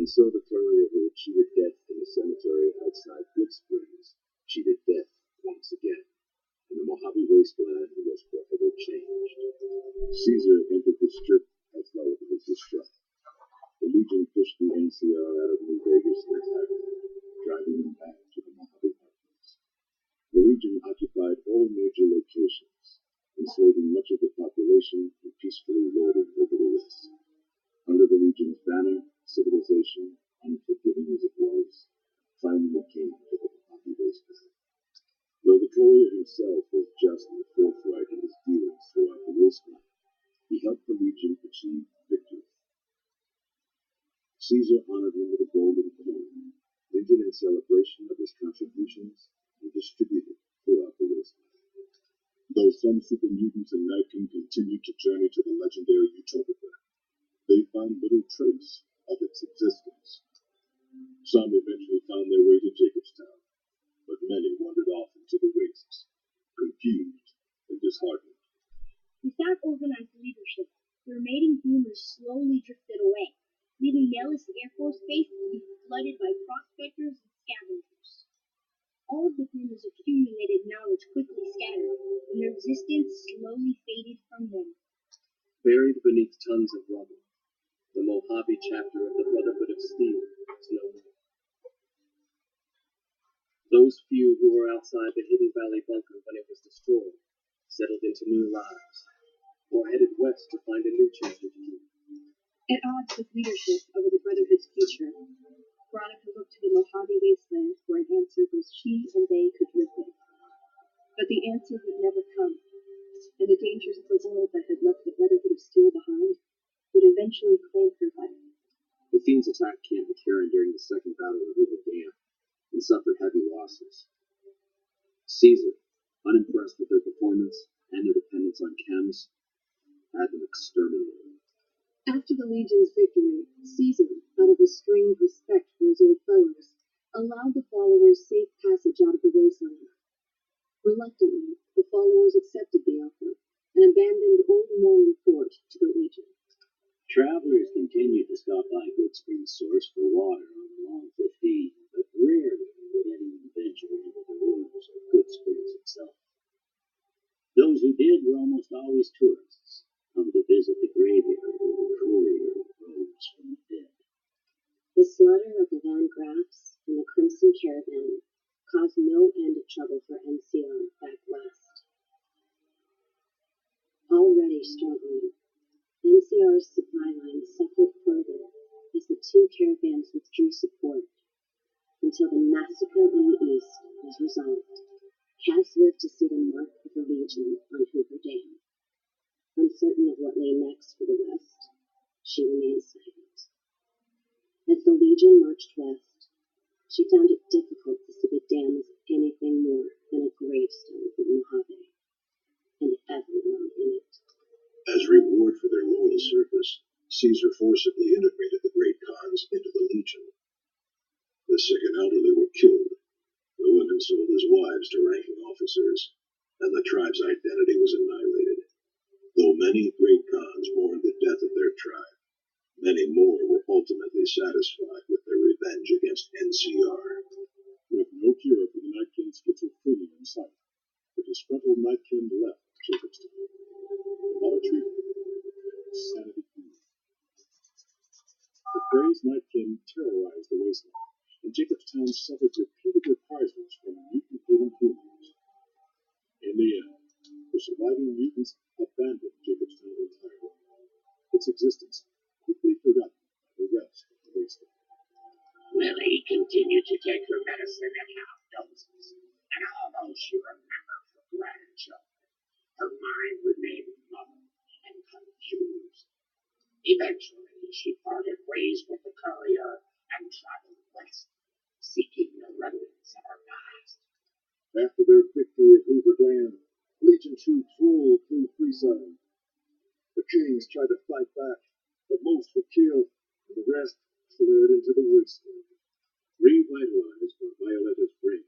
And so the courier who had cheated death in the cemetery outside Good Springs cheated death once again, and the Mojave wasteland was forever changed. Caesar entered the strip as though it was his truck. The Legion pushed the NCR out of New Vegas entirely, driving them back to the Mojave Heartlands. The Legion occupied all major locations, enslaving much of the population and peacefully lording over the rest. Under the Legion's banner, civilization, unforgiving as it was, finally came to the Mojave wasteland. Though the courier himself was just and forthright in his dealings throughout the wasteland, he helped the Legion achieve victory. Caesar honored him with a golden coin, minted in celebration of his contributions, and distributed throughout the wasteland. Though some super mutants in Nightkin continued to journey to the legendary Utopica, they found little trace of its existence. Some eventually found their way to Jacobstown, but many wandered off into the wastes, confused and disheartened. Without organized leadership, the remaining boomers slowly drifted away, leaving Nellis Air Force Base to be flooded by prospectors and scavengers. All of the boomers' accumulated knowledge quickly scattered, and their existence slowly faded from them. Buried beneath tons of rubble, the Mojave chapter of the Brotherhood of Steel is no more. Those few who were outside the Hidden Valley bunker when it was destroyed settled into new lives, or headed west to find a new chapter to keep. At odds with leadership over the Brotherhood's future, Veronica looked to the Mojave wasteland for an answer both she and they could live with. But the answer would never come, and the dangers of the world that had left the Brotherhood of Steel behind would eventually claim her life. The Fiends attacked Camp McCarran during the Second Battle of the Hoover Dam and suffered heavy losses. Caesar, unimpressed with their performance and their dependence on chems, had them exterminated. After the Legion's victory, Caesar, out of a strained respect for his old foes, allowed the followers safe passage out of the wasteland. Reluctantly, the followers accepted the offer and abandoned Old Mormon Fort to the Legion. Travelers continued to stop by Good Springs Source for water on the Long 15, but rarely would anyone venture into the ruins of Good Springs itself. Those who did were almost always tourists, come to visit the graveyard where the courier rose from the dead. The slaughter of the Van Graffs and the Crimson Caravan caused no end of trouble for NCR back west. Already struggling, NCR's supply line suffered further as the two caravans withdrew support, until the massacre in the east was resolved. Cass lived to see the mark of the Legion on Hoover Dam. Uncertain of what lay next for the West, she remained silent. As the Legion marched west, she found it difficult to see the dam as anything more than a gravestone for the Mojave, and everyone in it. As reward for their loyal service, Caesar forcibly integrated the Great Khans into the Legion. The sick and elderly were killed, the women sold as wives to ranking officers, and the tribe's identity was annihilated. Though many Great Khans mourned the death of their tribe, many more were ultimately satisfied with their revenge against NCR. With no cure for the Nightkin's schizophrenia in sight, the disgruntled Nightkin left Jacobstown. Without a treatment, sanity grew. The crazed Nightkin terrorized the wasteland, and Jacobstown suffered repeated reprisals from mutant-hating humans. In the end, the surviving mutants abandoned Jacobstown entirely, its existence quickly forgotten by the rest of the wasteland. Lily continued to take her medicine at half doses, and although she remembered her grandchildren, her mind remained muddled and confused. Eventually, she parted ways with the courier and traveled west, seeking the remnants of her past. After their victory at Hoover Dam, Legion troops rolled through Freeside. The Kings tried to fight back, but most were killed, and the rest fled into the wasteland. Revitalized by Violetta's brain,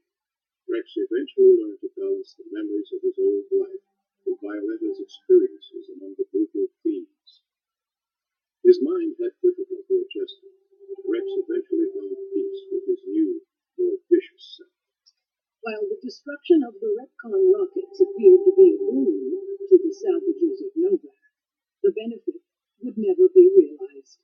Rex eventually learned to balance the memories of his old life with Violetta's experiences among the brutal fiends. His mind had difficulty adjusting, but Rex eventually destruction of the Repcon rockets appeared to be a boon to the salvagers of Nova. The benefit would never be realized.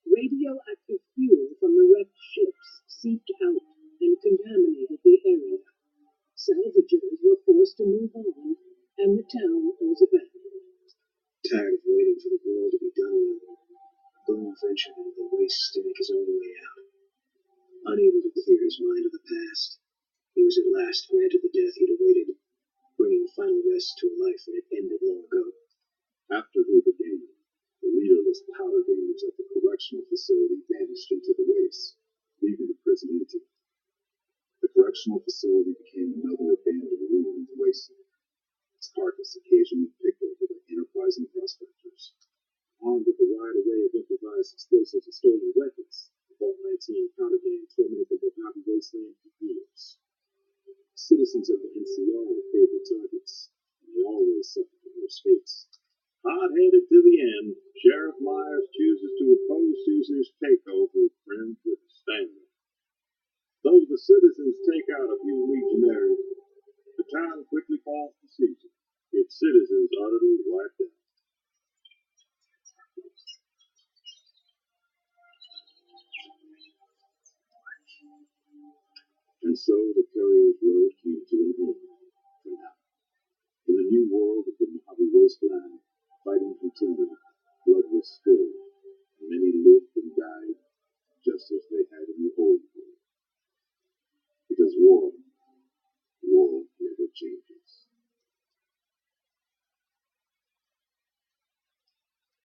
Radioactive fuel from the wrecked ships seeped out and contaminated the area. Salvagers were forced to move on, and the town was abandoned. Tired of waiting for the world to be done with, Boone ventured into the wastes to make his own way out. Unable to clear his mind of the past, he was at last granted the death he'd awaited, bringing final rest to a life that had ended long ago. After Hoover Gaming, the leaderless power gamers at the correctional facility vanished into the wastes, leaving the prison empty. The correctional facility became another abandoned ruined wasteland, its carcass occasionally picked over by enterprising prospectors. Armed with a wide array of improvised explosives and stolen weapons, the Vault 19 powder gang tormented the Mojave wasteland for years. Citizens of the NCR were favorite targets, and they always suffered the worst fates. Hot-headed to the end, Sheriff Myers chooses to oppose Caesar's takeover of Friendswood Stanley. Though the citizens take out a few legionaries, the town quickly falls to Caesar, its citizens utterly wiped out. And so the Courier's Road came to an end for now. In the new world of the Mojave Wasteland, fighting continued.